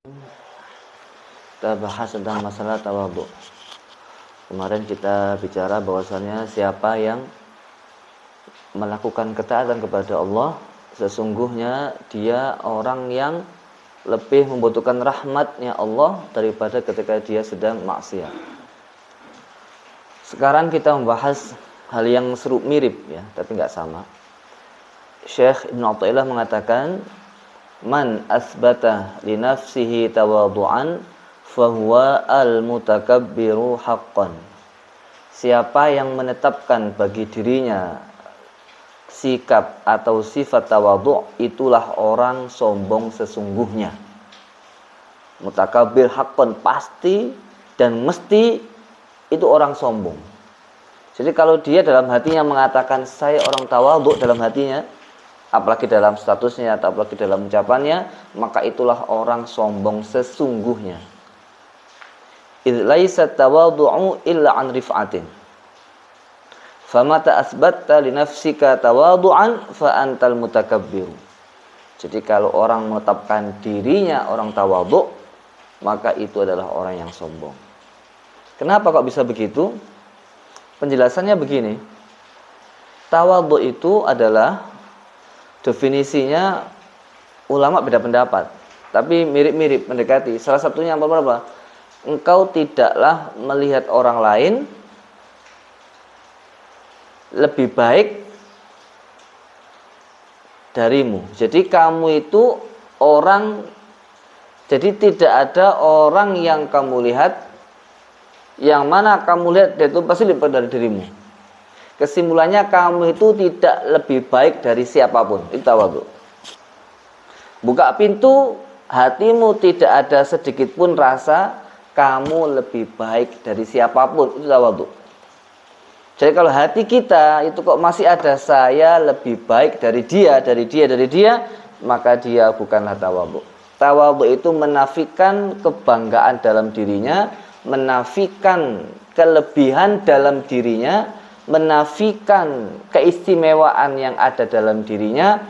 Kita bahas tentang masalah tawadhu. Kemarin kita bicara bahwasannya siapa yang melakukan ketaatan kepada Allah, sesungguhnya dia orang yang lebih membutuhkan rahmatnya Allah daripada ketika dia sedang maksiat. Sekarang kita membahas hal yang mirip ya, tapi nggak sama. Syekh Ibnu Athaillah mengatakan, man asbata li nafsihi tawadhu'an fahuwa al-mutakabbiru haqqan. Siapa yang menetapkan bagi dirinya sikap atau sifat tawadhu', itulah orang sombong sesungguhnya. Mutakabbir haqqan, pasti dan mesti itu orang sombong. Jadi kalau dia dalam hatinya mengatakan saya orang tawadhu dalam hatinya, apalagi dalam statusnya atau apalagi dalam ucapannya, maka itulah orang sombong sesungguhnya. Idz laisa tawadhu'u illa an rif'atin. Famata asbatta li nafsika tawadhu'an fa antal mutakabbir. Jadi kalau orang menetapkan dirinya orang tawadhu, maka itu adalah orang yang sombong. Kenapa kok bisa begitu? Penjelasannya begini. Tawadhu itu adalah, definisinya ulama beda pendapat, tapi mirip-mirip mendekati. Salah satunya apa? Engkau tidaklah melihat orang lain lebih baik darimu. Jadi kamu itu orang, jadi tidak ada orang yang kamu lihat, yang mana kamu lihat dia itu pasti lebih baik dari dirimu. Kesimpulannya kamu itu tidak lebih baik dari siapapun. Itu tawadhu. Buka pintu, hatimu tidak ada sedikit pun rasa kamu lebih baik dari siapapun. Itu tawadhu. Jadi kalau hati kita itu kok masih ada saya lebih baik dari dia, maka dia bukanlah tawadhu. Tawadhu itu menafikan kebanggaan dalam dirinya, menafikan kelebihan dalam dirinya, menafikan keistimewaan yang ada dalam dirinya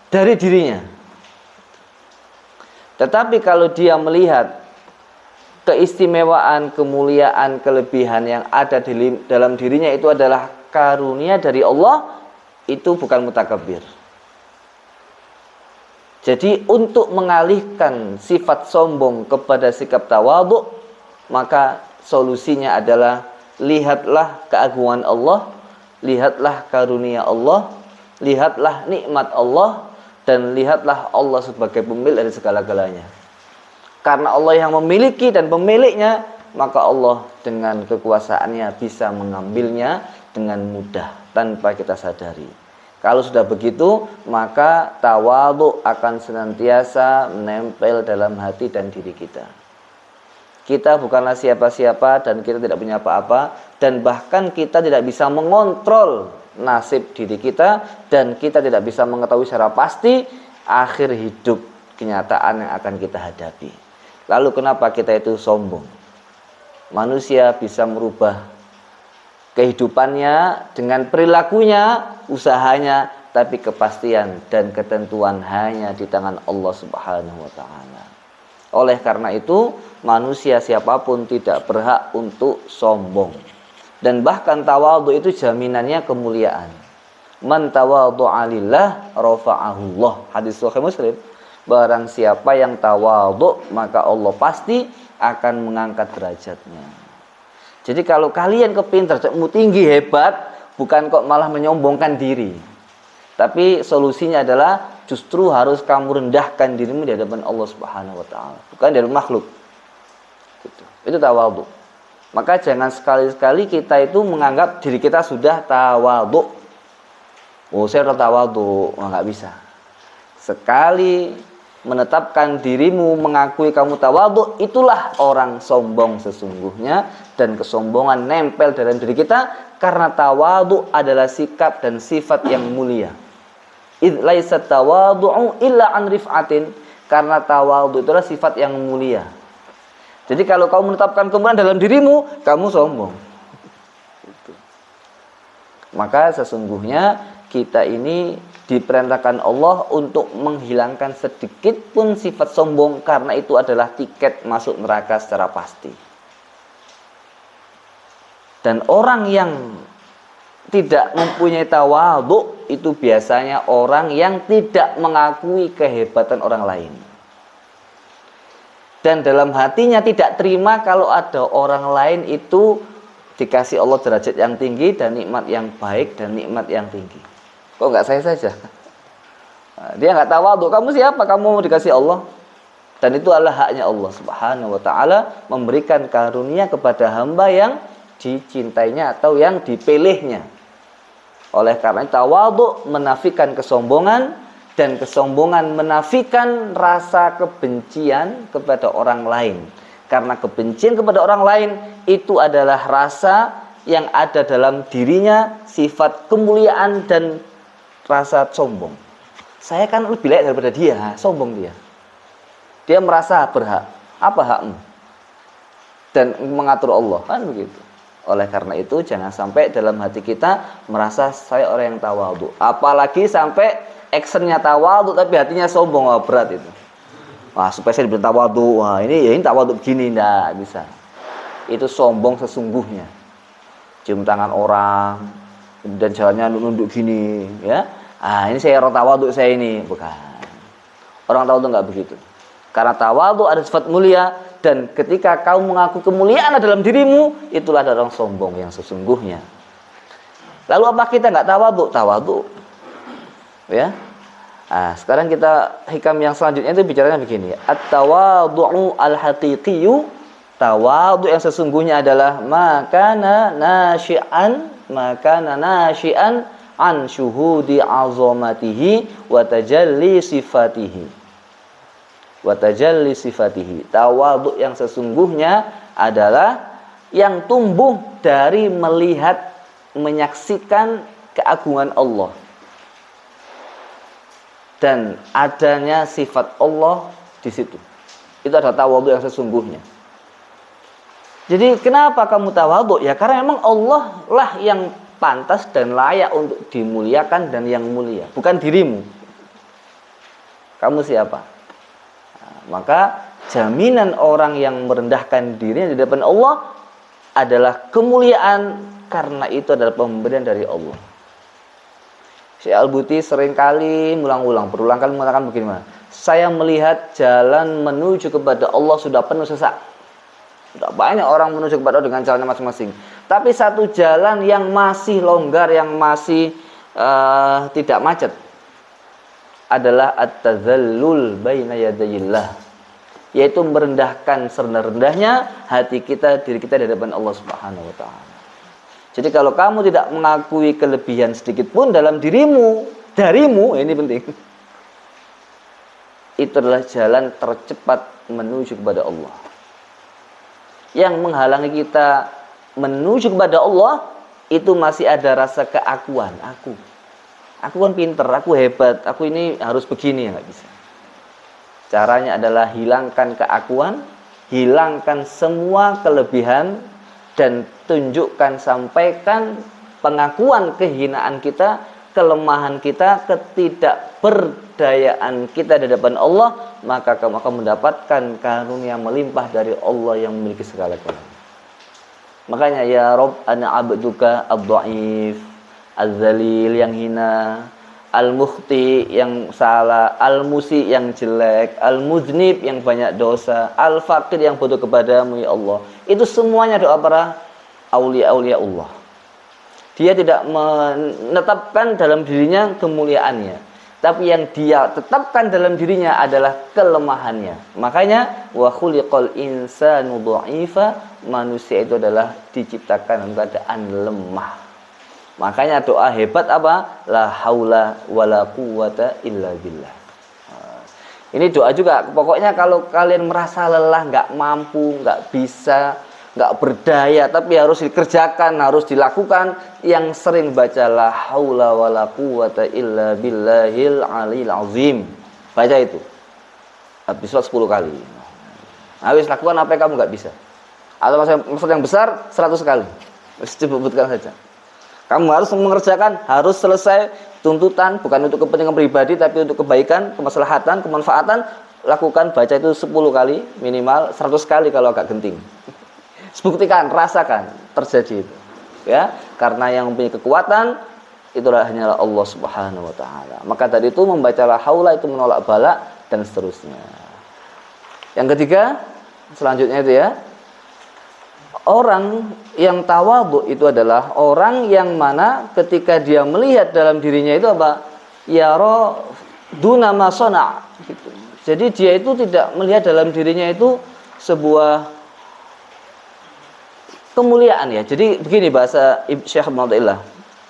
dari dirinya. Tetapi kalau dia melihat keistimewaan, kemuliaan, kelebihan yang ada dalam dirinya itu adalah karunia dari Allah, itu bukan mutakabbir. Jadi untuk mengalihkan sifat sombong kepada sikap tawadhu, maka solusinya adalah lihatlah keagungan Allah, lihatlah karunia Allah, lihatlah nikmat Allah, dan lihatlah Allah sebagai pemilik dari segala-galanya. Karena Allah yang memiliki dan pemiliknya, maka Allah dengan kekuasaannya bisa mengambilnya dengan mudah tanpa kita sadari. Kalau sudah begitu, maka tawadhu akan senantiasa menempel dalam hati dan diri kita. Kita bukanlah siapa-siapa dan kita tidak punya apa-apa, dan bahkan kita tidak bisa mengontrol nasib diri kita, dan kita tidak bisa mengetahui secara pasti akhir hidup kenyataan yang akan kita hadapi. Lalu kenapa kita itu sombong? Manusia bisa merubah kehidupannya dengan perilakunya, usahanya, tapi kepastian dan ketentuan hanya di tangan Allah Subhanahu wa taala. Oleh karena itu, manusia siapapun tidak berhak untuk sombong. Dan bahkan tawadhu itu jaminannya kemuliaan. Man tawadhu'a lillah rafa'ahullah. Hadis Sahih Muslim. Barang siapa yang tawadhu, maka Allah pasti akan mengangkat derajatnya. Jadi kalau kalian kepingin derajatmu tinggi, hebat, bukan kok malah menyombongkan diri. Tapi solusinya adalah justru harus kamu rendahkan dirimu di hadapan Allah Subhanahu wa taala, bukan dari makhluk. Gitu. Itu tawadhu. Maka jangan sekali-sekali kita itu menganggap diri kita sudah tawadhu. Oh, saya udah tawadhu, nggak bisa. Sekali menetapkan dirimu, mengakui kamu tawadhu, itulah orang sombong sesungguhnya, dan kesombongan nempel dalam diri kita karena tawadhu adalah sikap dan sifat yang mulia. Idz laisa tawadhu'u illa an rif'atin, karena tawadhu itulah sifat yang mulia. Jadi kalau kamu menetapkan kemuliaan dalam dirimu, kamu sombong. Maka sesungguhnya kita ini diperintahkan Allah untuk menghilangkan sedikit pun sifat sombong, karena itu adalah tiket masuk neraka secara pasti. Dan orang yang tidak mempunyai tawadhu itu biasanya orang yang tidak mengakui kehebatan orang lain. Dan dalam hatinya tidak terima kalau ada orang lain itu dikasih Allah derajat yang tinggi dan nikmat yang baik dan nikmat yang tinggi. Kok nggak saya saja? Dia nggak tawadhu. Kamu siapa? Kamu dikasih Allah. Dan itu adalah haknya Allah Subhanahu wa taala memberikan karunia kepada hamba yang dicintainya atau yang dipilihnya. Oleh karena itu tawadhu menafikan kesombongan, dan kesombongan menafikan rasa kebencian kepada orang lain. Karena kebencian kepada orang lain itu adalah rasa yang ada dalam dirinya, sifat kemuliaan dan rasa sombong. Saya kan lebih layak daripada dia, sombong dia. Dia merasa berhak. Apa hakmu? Dan mengatur Allah, kan begitu. Oleh karena itu jangan sampai dalam hati kita merasa saya orang yang tawadhu. Apalagi sampai actionnya tawadhu tapi hatinya sombong, wah berat itu. Wah, supaya saya diberi tawadhu, wah ini tawadhu begini, enggak bisa. Itu sombong sesungguhnya. Cium tangan orang, dan jalannya nunduk gini, ya. Ini saya orang tawadhu, saya ini bukan. Orang tawadhu enggak begitu. Karena tawadhu ada sifat mulia, dan ketika kau mengaku kemuliaan dalam dirimu, itulah orang sombong yang sesungguhnya. Lalu apa kita enggak tawadhu? Tawadhu. Ya. Sekarang kita hikam yang selanjutnya itu bicaranya begini. At-tawadhu'u al-haqiqiyyu, tawadhu yang sesungguhnya adalah makana nasyi'an an syuhudi 'azamatihi wa tajalli sifatihi. Tawadhu yang sesungguhnya adalah yang tumbuh dari melihat, menyaksikan keagungan Allah dan adanya sifat Allah di situ. Itu adalah tawadhu yang sesungguhnya. Jadi kenapa kamu tawadhu? Ya karena memang Allah lah yang pantas dan layak untuk dimuliakan dan yang mulia, bukan dirimu. Kamu siapa? Maka jaminan orang yang merendahkan dirinya di depan Allah adalah kemuliaan, karena itu adalah pemberian dari Allah. Syekh Al-Buti seringkali berulang kali mengatakan begini, saya melihat jalan menuju kepada Allah sudah penuh sesak. Sudah banyak orang menuju kepada Allah dengan jalannya masing-masing. Tapi satu jalan yang masih longgar, yang masih tidak macet, adalah at-tazallul baina yadayillah, yaitu merendahkan serendah-rendahnya hati kita, diri kita di hadapan Allah Subhanahu wa taala. Jadi kalau kamu tidak mengakui kelebihan sedikit pun dalam darimu, ini penting. Itu adalah jalan tercepat menuju kepada Allah. Yang menghalangi kita menuju kepada Allah itu masih ada rasa keakuan. Aku kan pinter, aku hebat, aku ini harus begini, ya nggak bisa. Caranya adalah hilangkan keakuan, hilangkan semua kelebihan, dan tunjukkan, sampaikan pengakuan kehinaan kita, kelemahan kita, ketidakberdayaan kita di hadapan Allah, maka kamu akan mendapatkan karunia melimpah dari Allah yang memiliki segala-galanya. Makanya ya Rabb, ana abduka ad-dhaif, az-zalil yang hina, al-mukhti yang salah, al-musi yang jelek, al-muznib yang banyak dosa, al-faqir yang butuh kepadamu ya Allah. Itu semuanya doa para aulia-aulia Allah. Dia tidak menetapkan dalam dirinya kemuliaannya, tapi yang dia tetapkan dalam dirinya adalah kelemahannya. Makanya wa khuliqal insanu dha'ifa, manusia itu adalah diciptakan dalam keadaan lemah. Makanya doa hebat apa? La haula wala quwata illa billah. Ini doa juga. Pokoknya kalau kalian merasa lelah, nggak mampu, nggak bisa, nggak berdaya, tapi harus dikerjakan, harus dilakukan, yang sering baca la haula wala quwata illa billahil aliyil azim. Baca itu. Habis 10 kali. Habis lakukan apa yang kamu nggak bisa. Atau maksud yang besar 100 kali. Sebutkan saja. Kamu harus mengerjakan, harus selesai tuntutan, bukan untuk kepentingan pribadi, tapi untuk kebaikan, kemaslahatan, kemanfaatan, lakukan, baca itu 10 kali, minimal 100 kali kalau agak genting. Buktikan, rasakan, terjadi itu. Ya, karena yang mempunyai kekuatan, itulah hanyalah Allah Subhanahu wa Ta'ala. Maka tadi itu membaca la haula itu menolak bala dan seterusnya. Yang ketiga, selanjutnya itu ya, orang yang tawadhu itu adalah orang yang mana ketika dia melihat dalam dirinya itu apa? Yara duna ma sona' gitu. Jadi dia itu tidak melihat dalam dirinya itu sebuah kemuliaan ya. Jadi begini bahasa Syekh Muhammad,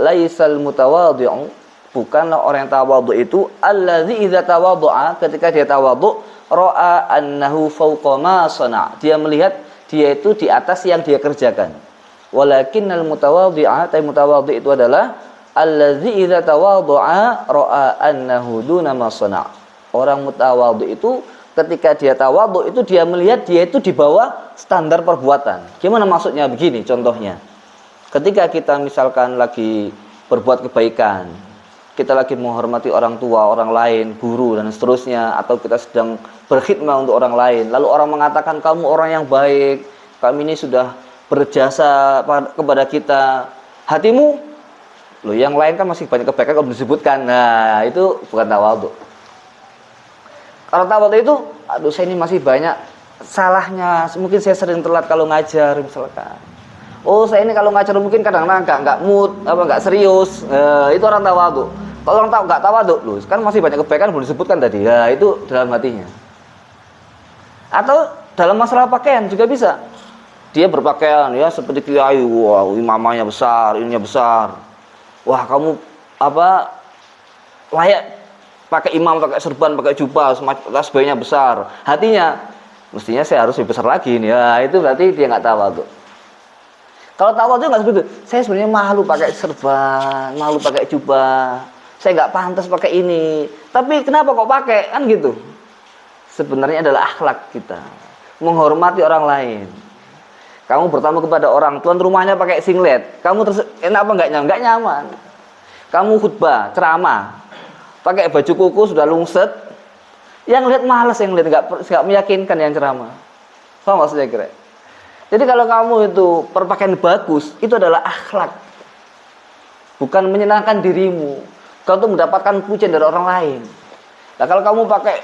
laisal mutawadhi'u, bukanlah orang yang tawadhu itu allazi idza tawadhu'a, ketika dia tawadhu ra'a annahu fawqa ma sana', dia melihat dia itu di atas yang dia kerjakan. Walakinnal mutawadhi'a, tapi mutawadhi itu adalah allazi idza tawadhu'a ra'a annahu duna ma sana'. Orang mutawadhi itu ketika dia tawadhu itu dia melihat dia itu di bawah standar perbuatan. Gimana maksudnya? Begini contohnya. Ketika kita misalkan lagi berbuat kebaikan, kita lagi menghormati orang tua, orang lain, guru dan seterusnya, atau kita sedang berkhidmat untuk orang lain, lalu orang mengatakan kamu orang yang baik, kami ini sudah berjasa kepada kita, hatimu, loh yang lain kan masih banyak kebaikan kalau disebutkan, nah itu bukan tawadhu. Kalau tawadhu itu, aduh saya ini masih banyak salahnya, mungkin saya sering telat kalau ngajar misalkan. Oh saya ini kalau ngajar mungkin kadang-kadang nggak mood, nggak serius, itu orang tawadhu. Kalau orang nggak tawadhu, loh kan masih banyak kebaikan belum disebutkan tadi, ya itu dalam hatinya. Atau dalam masalah pakaian juga bisa. Dia berpakaian ya seperti kiai, wah imamahnya besar, ininya besar. Wah kamu layak pakai imam, pakai serban, pakai jubah, tasbihnya besar. Hatinya mestinya saya harus lebih besar lagi nih. Ya itu berarti dia nggak tawadhu. Kalau tawadhu nggak seperti itu. Saya sebenarnya malu pakai serban, malu pakai jubah. Saya nggak pantas pakai ini. Tapi kenapa kok pakai? Kan gitu. Sebenarnya adalah akhlak kita, menghormati orang lain. Kamu bertamu kepada orang, tuan rumahnya pakai singlet. Kamu enak apa nggak nyaman? Nggak nyaman. Kamu khutbah, ceramah, pakai baju kuku sudah lungset. Yang lihat malas, yang lihat nggak meyakinkan yang ceramah. Paham maksudnya kira? Jadi kalau kamu itu berpakaian bagus, itu adalah akhlak. Bukan menyenangkan dirimu. Kau tuh mendapatkan pujian dari orang lain. Nah kalau kamu pakai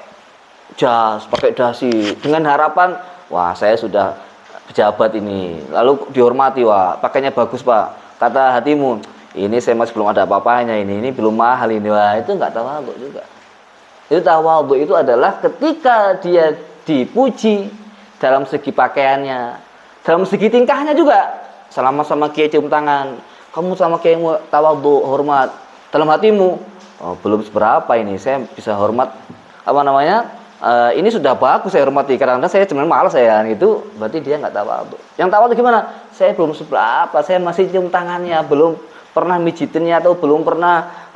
jas, pakai dasi, dengan harapan, wah saya sudah pejabat ini, lalu dihormati, wah pakainya bagus pak. Kata hatimu, ini saya masih belum ada apa-apanya, ini belum mahal ini, wah itu nggak tawadhu juga. Itu tawadhu itu adalah ketika dia dipuji dalam segi pakaiannya, dalam segi tingkahnya juga. Selama sama kiai cium tangan, kamu sama kiai tawadhu, hormat. Dalam hatimu, oh, belum seberapa ini, saya bisa hormat ini sudah bagus saya hormati, karena saya cuma malas saya, itu berarti dia nggak tawadhu. Yang tawadhu gimana? Saya belum seberapa, saya masih cium tangannya, belum pernah mijitinnya atau belum pernah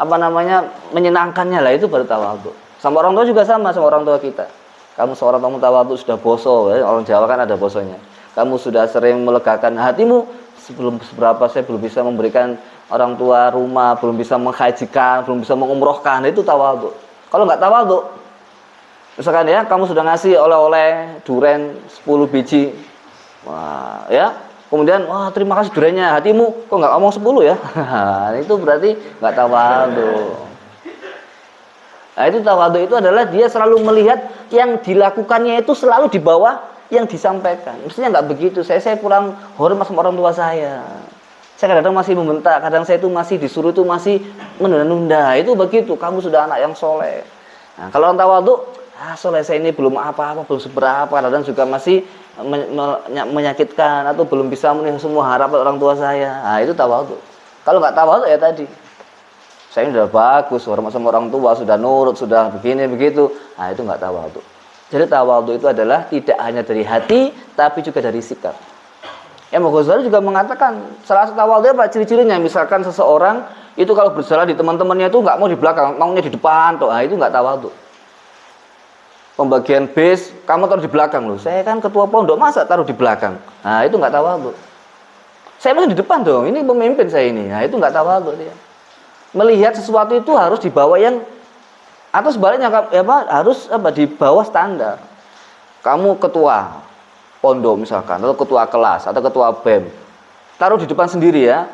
menyenangkannya, lah itu baru tawadhu. Sama orang tua juga sama orang tua kita. Kamu seorang tamu tawadhu sudah boso, ya? Orang Jawa kan ada bosonya. Kamu sudah sering melegakan hatimu, sebelum seberapa saya belum bisa memberikan orang tua rumah, belum bisa menghajikan, belum bisa mengumrohkan, itu tawadhu. Kalau nggak tawadhu, misalkan ya kamu sudah ngasih oleh-oleh duren 10 biji, wah ya, kemudian wah terima kasih durennya, hatimu kok nggak ngomong 10 ya? Itu berarti nggak tawadhu. Nah itu tawadhu itu adalah dia selalu melihat yang dilakukannya itu selalu di bawah yang disampaikan. Mestinya nggak begitu. Saya kurang hormat sama orang tua saya. Saya kadang-kadang masih membentak, kadang saya itu masih disuruh itu masih menunda-nunda. Itu begitu. Kamu sudah anak yang soleh. Nah, kalau orang tawadhu, soleh saya ini belum apa-apa, belum seberapa, kadang juga masih menyakitkan atau belum bisa memenuhi semua harapan orang tua saya. Nah, itu tawadhu. Kalau nggak tawadhu ya tadi, saya ini sudah bagus, hormat sama orang tua, sudah nurut, sudah begini begitu. Nah, itu nggak tawadhu. Jadi tawadhu itu adalah tidak hanya dari hati, tapi juga dari sikap. Imam Ghazali juga mengatakan salah satu tawadhu apa ciri-cirinya, misalkan seseorang itu kalau berjalan di teman-temannya itu nggak mau di belakang, maunya di depan, toh. Nah, itu nggak tawadhu. Pembagian bis, kamu taruh di belakang loh. Saya kan ketua pondok, masa taruh di belakang? Nah, itu nggak tawadhu. Saya masih di depan dong. Ini pemimpin saya ini. Nah, itu nggak tawadhu dia. Melihat sesuatu itu harus di bawah yang, atau sebaliknya harus di bawah standar. Kamu ketua pondok misalkan, atau ketua kelas, atau ketua BEM, taruh di depan sendiri ya.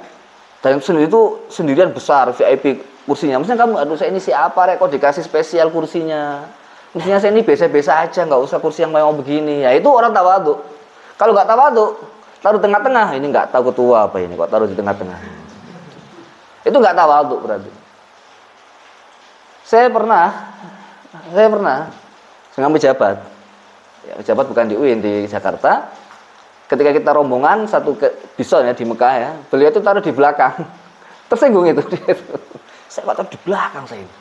Dan sendiri itu sendirian besar VIP kursinya. Maksudnya kamu, aduh saya ini siapa kok dikasih spesial kursinya. Mestinya saya ini biasa-biasa aja, nggak usah kursi yang mewah begini. Ya itu orang tawadhu. Kalau nggak tawadhu, taruh tengah-tengah, ini nggak tahu ketua apa ini, kok taruh di tengah-tengah. Itu nggak tawadhu berarti. Saya pernah dengan pejabat. Ya, pejabat bukan di UIN, di Jakarta. Ketika kita rombongan satu ke Bison ya di Mekah ya, beliau itu taruh di belakang. Tersinggung itu dia itu. Saya kok taruh di belakang saya ini.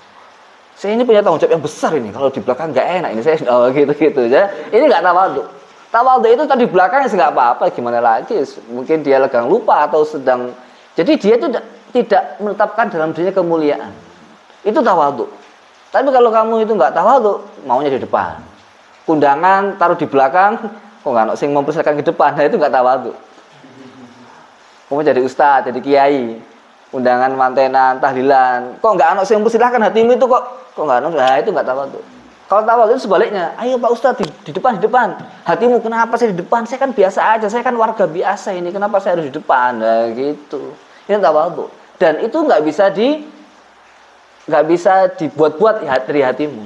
Saya ini punya tanggung jawab yang besar ini. Kalau di belakang nggak enak ini saya gitu ya. Ini nggak tawadhu. Tawadhu itu tadi di belakang nggak apa-apa, gimana lagi? Mungkin dia legang lupa atau sedang. Jadi dia itu tidak menetapkan dalam dirinya kemuliaan. Itu tawadhu. Tapi kalau kamu itu nggak tawadhu, maunya di depan. Undangan taruh di belakang, kok nggak sing mempersilakan ke depan, nah itu nggak tawadhu. Kamu jadi ustadz, jadi kiai, undangan mantenan, tahlilan, kok nggak sing mempersilahkan hatimu itu kok nggak nah itu nggak tawadhu. Kalau tawadhu itu sebaliknya, ayo Pak Ustadz di depan, hatimu kenapa saya di depan? Saya kan biasa aja, saya kan warga biasa ini, kenapa saya harus di depan? Nah gitu, ini tawadhu. Dan itu nggak bisa dibuat-buat dari hatimu.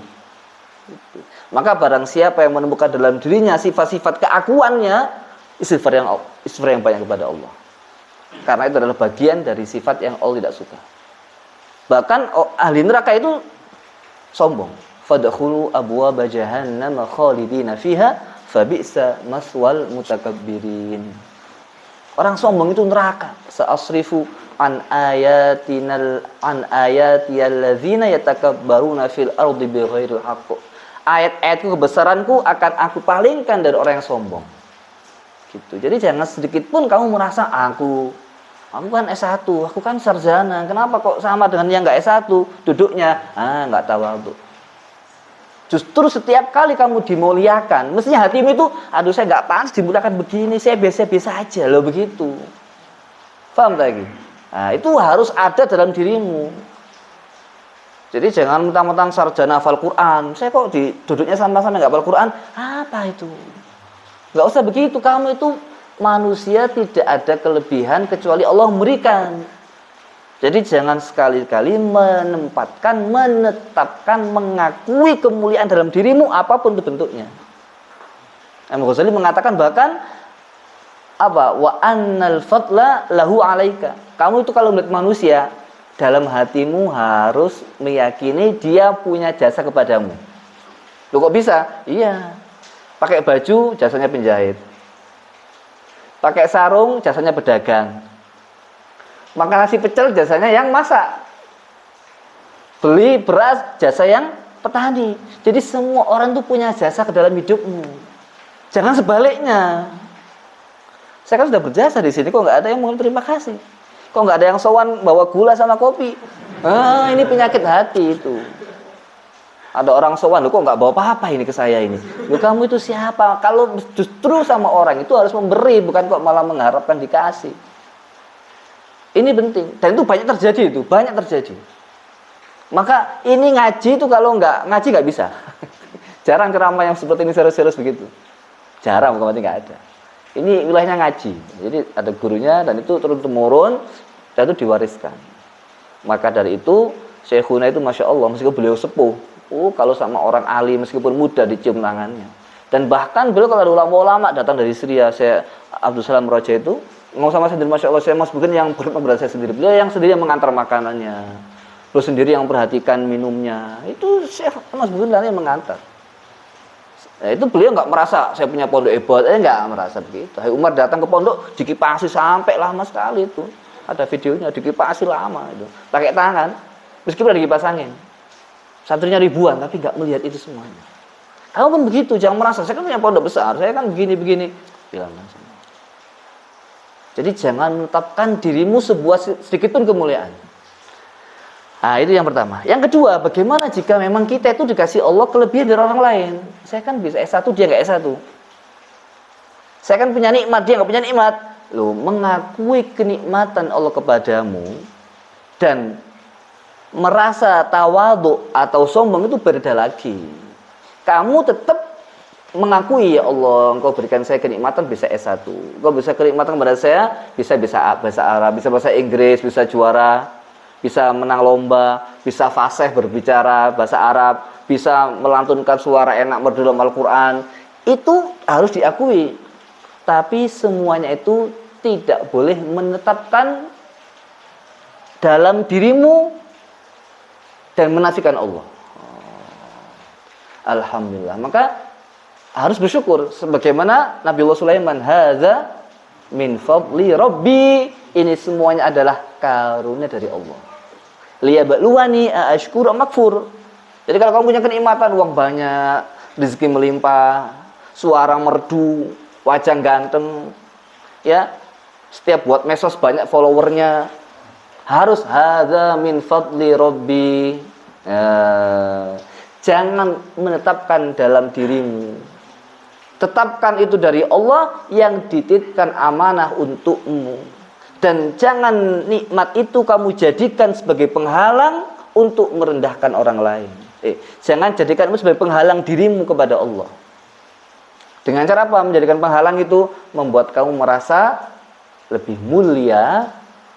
Gitu. Maka barang siapa yang menemukan dalam dirinya sifat-sifat keakuannya, istighfar yang banyak kepada Allah. Karena itu adalah bagian dari sifat yang Allah tidak suka. Bahkan ahli neraka itu sombong. Fadkhulu abwaaba jahannam khalidina fiha fabi'sa maswal mutakabbirin. Orang sombong itu neraka. Sa'asrifu an ayatiyal ladzina yatakabbaruna fil ardi bighairil haqq. Ayat-ayatku, kebesaranku akan aku palingkan dari orang yang sombong. Gitu. Jadi jangan sedikit pun kamu merasa aku kan S1, aku kan sarjana. Kenapa kok sama dengan yang enggak S1 duduknya? Enggak tawadhu. Justru setiap kali kamu dimuliakan, mestinya hatimu itu, aduh saya enggak pantas dimuliakan begini, saya biasa-biasa aja loh begitu. Paham lagi? Nah, itu harus ada dalam dirimu. Jadi jangan mentang-mentang sarjana hafal Quran. Saya kok duduknya sama-sama nggak hafal Quran? Apa itu? Nggak usah begitu. Kamu itu manusia, tidak ada kelebihan kecuali Allah memberikan. Jadi jangan sekali-kali menetapkan, mengakui kemuliaan dalam dirimu apapun itu bentuknya. Imam Ghazali mengatakan bahkan wa annal fadla lahu alaika. Kamu itu kalau melihat manusia, dalam hatimu harus meyakini dia punya jasa kepadamu. Loh kok bisa? Iya. Pakai baju, jasanya penjahit. Pakai sarung, jasanya pedagang. Makan nasi pecel, jasanya yang masak. Beli beras, jasa yang petani. Jadi semua orang tuh punya jasa ke dalam hidupmu. Jangan sebaliknya. Saya kan sudah berjasa di sini, kok nggak ada yang mau terima kasih? Kok nggak ada yang sowan bawa gula sama kopi? Ini penyakit hati itu. Ada orang sowan, kok nggak bawa apa-apa ini ke saya ini? Kamu itu siapa? Kalau justru sama orang itu harus memberi, bukan kok malah mengharapkan dikasih. Ini penting. Dan itu banyak terjadi. Maka ini ngaji itu kalau nggak ngaji nggak bisa. Jarang ceramah yang seperti ini serius-serius begitu. Jarang, bukan berarti nggak ada. Ini wilayahnya ngaji, jadi ada gurunya dan itu turun-temurun dan itu diwariskan. Maka dari itu Syekhuna itu Masya Allah, meskipun beliau sepuh, kalau sama orang alim meskipun muda dicium tangannya. Dan bahkan beliau kalau ada ulama-ulama datang dari Syria, saya Abdul Salam Raja itu nggak sama sendiri, Masya Allah, saya mas bukan yang berada saya sendiri, beliau yang sendiri yang mengantar makanannya, beliau sendiri yang perhatikan minumnya, itu saya mas bukan yang mengantar. Nah, itu beliau nggak merasa saya punya pondok hebat, nggak merasa begitu. Umar datang ke pondok dikipasi sampai lama sekali itu, ada videonya dikipasi lama itu, pakai tangan, meskipun ada kipas angin, santrinya ribuan tapi nggak melihat itu semuanya. Kamu pun begitu, jangan merasa saya kan punya pondok besar, saya kan begini, bilang semua. Jadi jangan menetapkan dirimu sebuah sedikit pun kemuliaan. Nah, itu yang pertama. Yang kedua, bagaimana jika memang kita itu dikasih Allah kelebihan dari orang lain? Saya kan bisa S1, dia nggak S1. Saya kan punya nikmat, dia nggak punya nikmat. Loh, mengakui kenikmatan Allah kepadamu dan merasa tawadhu atau sombong itu beda lagi. Kamu tetap mengakui, ya Allah, Engkau berikan saya kenikmatan bisa S1. Engkau bisa kenikmatan kepada saya bisa bahasa Arab, bisa bahasa Inggris, bisa juara, bisa menang lomba, bisa fasih berbicara bahasa Arab, bisa melantunkan suara enak merdu dalam Al-Quran. Itu harus diakui. Tapi semuanya itu tidak boleh menetapkan dalam dirimu dan menafikan Allah. Alhamdulillah. Maka harus bersyukur sebagaimana Nabiullah Sulaiman, hadza min fadli rabbi, ini semuanya adalah karunia dari Allah. Liyabluwani aashkuru am akfur. Jadi kalau kamu punya kenikmatan, uang banyak, rezeki melimpah, suara merdu, wajah ganteng, ya, setiap buat medsos banyak followernya, harus hadza min fadli rabbi. Jangan menetapkan dalam dirimu. Tetapkan itu dari Allah yang dititipkan amanah untukmu. Dan jangan nikmat itu kamu jadikan sebagai penghalang untuk merendahkan orang lain. Jangan jadikan itu sebagai penghalang dirimu kepada Allah. Dengan cara apa menjadikan penghalang itu? Membuat kamu merasa lebih mulia,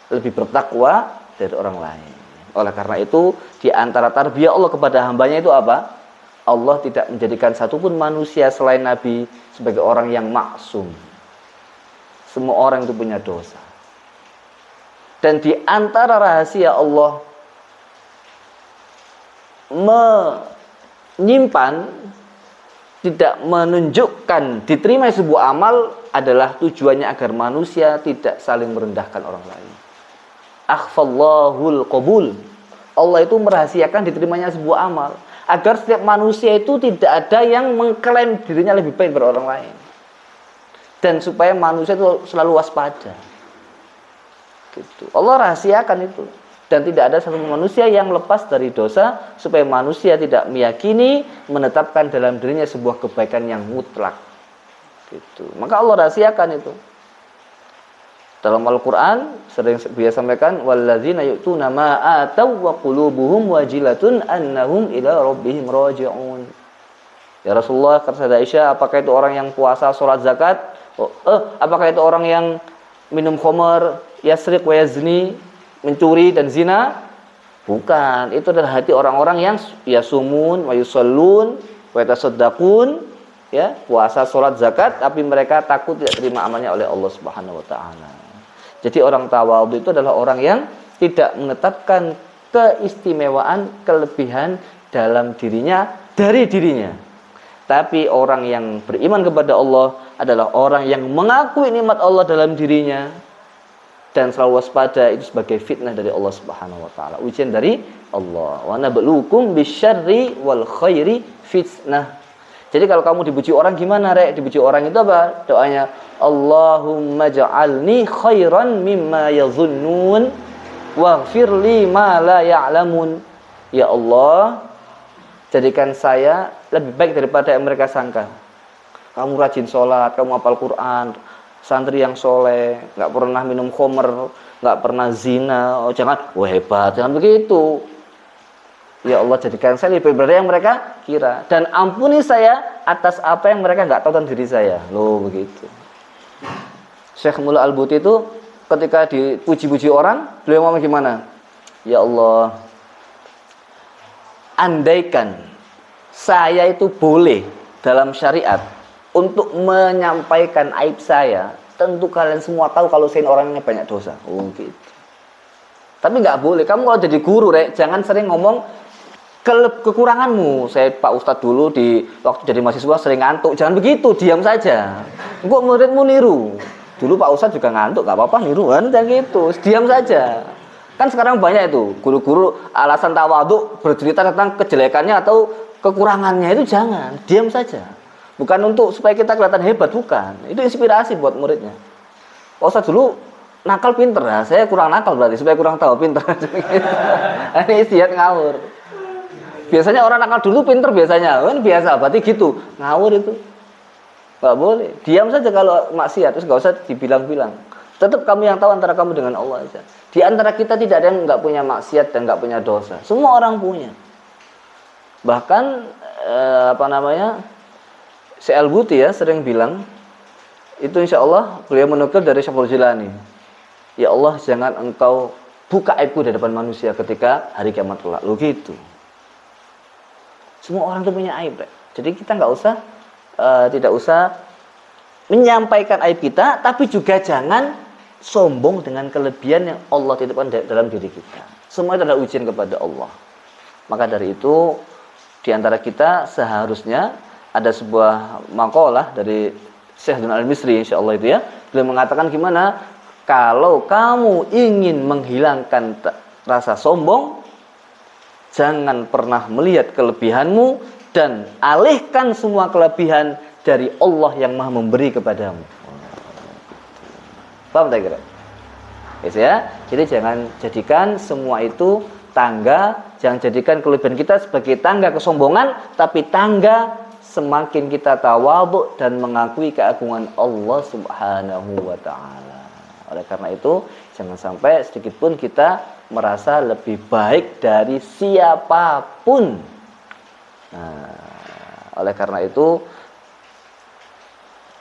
lebih bertakwa dari orang lain. Oleh karena itu, di antara tarbiyah Allah kepada hambanya itu apa? Allah tidak menjadikan satupun manusia selain Nabi sebagai orang yang maksum. Semua orang itu punya dosa. Dan di antara rahasia Allah menyimpan, tidak menunjukkan diterima sebuah amal adalah tujuannya agar manusia tidak saling merendahkan orang lain. Akhfallahul qabul. Allah itu merahasiakan diterimanya sebuah amal agar setiap manusia itu tidak ada yang mengklaim dirinya lebih baik daripada orang lain. Dan supaya manusia itu selalu waspada. Gitu. Allah rahasiakan itu. Dan tidak ada satu manusia yang lepas dari dosa supaya manusia tidak meyakini menetapkan dalam dirinya sebuah kebaikan yang mutlak. Gitu. Maka Allah rahasiakan itu. Dalam Al-Quran sering biasa sampaikan, walladzina yu'tuna ma ataw wa qulubuhum wajilatun annahum ila rabbihim raji'un. Ya Rasulullah, kata Aisyah, apakah itu orang yang puasa, sholat, zakat? Apakah itu orang yang minum khamar, yasriq wa yazni, mencuri dan zina? Bukan, itu adalah hati orang-orang yang yasumun wa yusallun wa yatasaddaqun, ya, puasa, sholat, zakat, tapi mereka takut tidak terima amalnya oleh Allah Subhanahu wa taala. Jadi orang tawadhu itu adalah orang yang tidak menetapkan keistimewaan, kelebihan dalam dirinya dari dirinya. Tapi orang yang beriman kepada Allah adalah orang yang mengakui nikmat Allah dalam dirinya dan selalu waspada itu sebagai fitnah dari Allah Subhanahu wa taala, ujian dari Allah. Wa nabluukum bisyarri wal khairi fitnah. Jadi kalau kamu dipuji orang gimana, Rek? Dipuji orang itu apa? Doanya, Allahumma ja'alni khairan mimma yadhunnun waghfir li ma la ya'lamun. Ya Allah, jadikan saya lebih baik daripada yang mereka sangka. Kamu rajin sholat, kamu hafal Quran, santri yang soleh, nggak pernah minum khamr, nggak pernah zina. Oh jangan, wah hebat, jangan begitu. Ya Allah, jadikan saya lebih baik dari yang mereka kira, dan ampuni saya atas apa yang mereka nggak tahu tentang diri saya. Loh begitu. Syekh Mullah Al-Buti itu ketika dipuji-puji orang, beliau ngomong gimana? Ya Allah, andaikan saya itu boleh dalam syariat untuk menyampaikan aib saya, tentu kalian semua tahu kalau saya orangnya banyak dosa. Oh gitu. Tapi nggak boleh. Kamu kalau jadi guru, Rek, jangan sering ngomong kekuranganmu. Saya Pak Ustadz dulu di waktu jadi mahasiswa sering ngantuk. Jangan begitu, diam saja. Kok muridmu niru? Dulu Pak Ustadz juga ngantuk, nggak apa-apa niru kan? Jangan gitu, diam saja. Kan sekarang banyak itu guru-guru alasan tawadhu bercerita tentang kejelekannya atau kekurangannya, itu jangan, diam saja. Bukan untuk supaya kita kelihatan hebat, bukan. Itu inspirasi buat muridnya. Pak Ustadz dulu nakal pinter, nah, saya kurang nakal berarti supaya kurang tahu pinter. Ini istihad ngawur. Biasanya orang nakal dulu pinter biasanya, kan biasa, berarti gitu. Ngawur itu nggak boleh. Diam saja kalau maksiat, terus nggak usah dibilang-bilang. Tetap kamu yang tahu antara kamu dengan Allah aja. Di antara kita tidak ada yang nggak punya maksiat dan nggak punya dosa. Semua orang punya. Bahkan Syekh Al-Buti ya sering bilang, itu insya Allah beliau menukil dari Syekh Al-Jilani. Ya Allah, jangan engkau buka aibku di depan manusia ketika hari kiamat kelak. Lu gitu. Semua orang itu punya aib, Rek. Jadi kita tidak usah menyampaikan aib kita, tapi juga jangan sombong dengan kelebihan yang Allah titipkan dalam diri kita. Semua itu adalah ujian kepada Allah. Maka dari itu, di antara kita seharusnya ada sebuah makalah dari Syekh Dunal Al-Misri, insyaallah itu ya. Beliau mengatakan gimana? Kalau kamu ingin menghilangkan rasa sombong, jangan pernah melihat kelebihanmu dan alihkan semua kelebihan dari Allah yang Maha memberi kepadamu. Paham tak kira? Yes, ya. Jadi jangan jadikan semua itu tangga, jangan jadikan kelebihan kita sebagai tangga kesombongan, tapi tangga semakin kita tawadhu dan mengakui keagungan Allah Subhanahu wa taala. Oleh karena itu, jangan sampai sedikit pun kita merasa lebih baik dari siapapun. Oleh karena itu,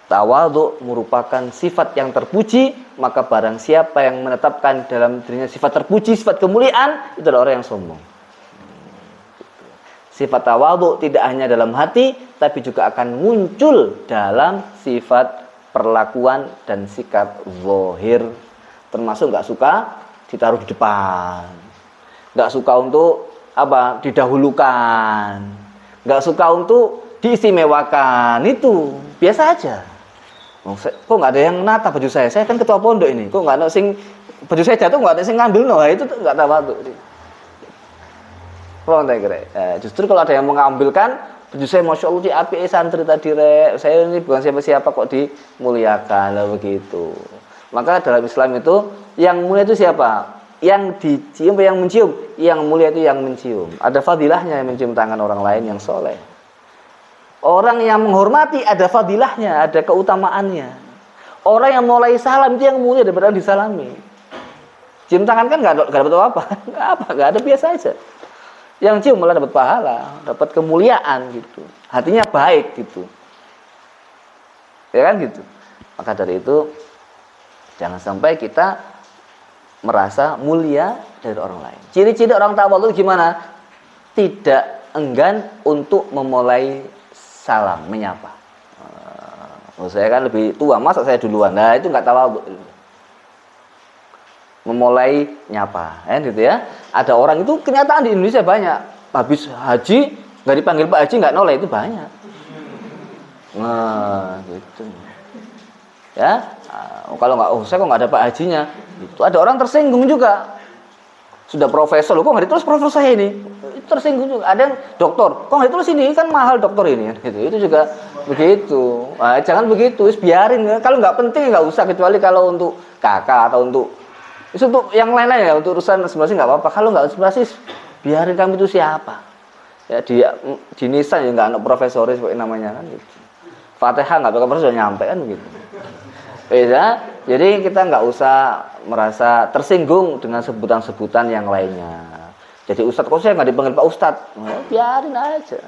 tawadhu merupakan sifat yang terpuji, maka barang siapa yang menetapkan dalam dirinya sifat terpuji, sifat kemuliaan, itu adalah orang yang sombong. Sifat tawadhu tidak hanya dalam hati, tapi juga akan muncul dalam sifat perlakuan dan sikap zahir. Termasuk nggak suka ditaruh di depan, nggak suka untuk didahulukan, nggak suka untuk diistimewakan. Itu biasa aja. Kok nggak ada yang nata baju saya? Saya kan ketua pondok ini. Kok nggak ada sing baju saya jatuh, nggak ada sing ngambil? Itu nggak tawadhu. Justru kalau ada yang mengambilkan baju saya, masya Allah, di API santri tadi, Rek, saya ini bukan siapa-siapa kok dimuliakan, lah begitu. Maka dalam Islam itu yang mulia itu siapa? Yang dicium, yang mencium. Yang mulia itu yang mencium. Ada fadilahnya yang mencium tangan orang lain yang soleh. Orang yang menghormati ada fadilahnya, ada keutamaannya. Orang yang mulai salam itu yang mulia daripada disalami. Cium tangan kan nggak dapat apa-apa, nggak ada, biasa aja. Yang cium malah dapat pahala, dapat kemuliaan gitu. Hatinya baik gitu. Ya kan gitu. Maka dari itu jangan sampai kita merasa mulia dari orang lain. Ciri-ciri orang tawadhu gimana? Tidak enggan untuk memulai salam, menyapa. Saya kan lebih tua, masa saya duluan? Nah, itu enggak tawadhu. Memulai nyapa, gitu ya. Ada orang itu kenyataan di Indonesia banyak. Habis haji nggak dipanggil Pak Haji, nggak noleh, itu banyak. Nah, gitu. Ya, kalau nggak, saya kok nggak ada Pak Hajinya. Itu ada orang tersinggung juga. Sudah profesor, kok nggak ditulis profesor saya ini? Itu tersinggung juga. Ada yang doktor, kok nggak ditulis ini? Kan mahal doktor ini. Gitu. Itu juga begitu. Nah, jangan begitu, biarin. Kalau nggak penting nggak usah, kecuali kalau untuk kakak atau untuk itu untuk yang lain-lain ya, untuk urusan sebelah sih nggak apa-apa. Kalau nggak sebelah sih, biarin kamu itu siapa. Ya di nisan ya nggak ada profesoris namanya kan gitu. Fatihah nggak pakai profesor nyampe kan gitu. Beda. Jadi kita nggak usah merasa tersinggung dengan sebutan-sebutan yang lainnya. Jadi Ustadz, kok saya nggak dipanggil Pak Ustadz? Biarin aja.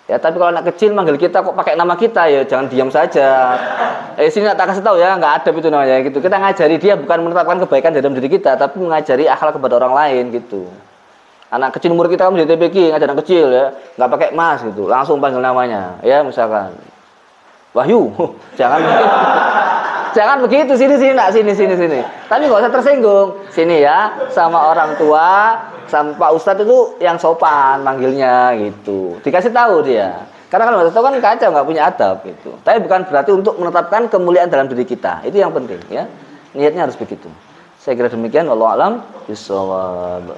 Ya, tapi kalau anak kecil manggil kita kok pakai nama kita, ya jangan diam saja. Sini tak kasih tahu ya, nggak ada itu namanya gitu. Kita ngajari dia bukan menetapkan kebaikan dalam diri kita, tapi mengajari akhlak kepada orang lain gitu. Anak kecil umur kita menjadi TPQ, ngajar anak kecil ya, nggak pakai mas gitu, langsung panggil namanya. Ya misalkan Wahyu, jangan begitu, sini. Tapi nggak usah tersinggung. Sini ya, sama orang tua, sama Pak Ustadz itu yang sopan manggilnya gitu. Dikasih tahu dia. Karena kalau nggak tahu kan kacau, nggak punya adab gitu. Tapi bukan berarti untuk menetapkan kemuliaan dalam diri kita. Itu yang penting ya. Niatnya harus begitu. Saya kira demikian. Wallahu a'lam bishawab.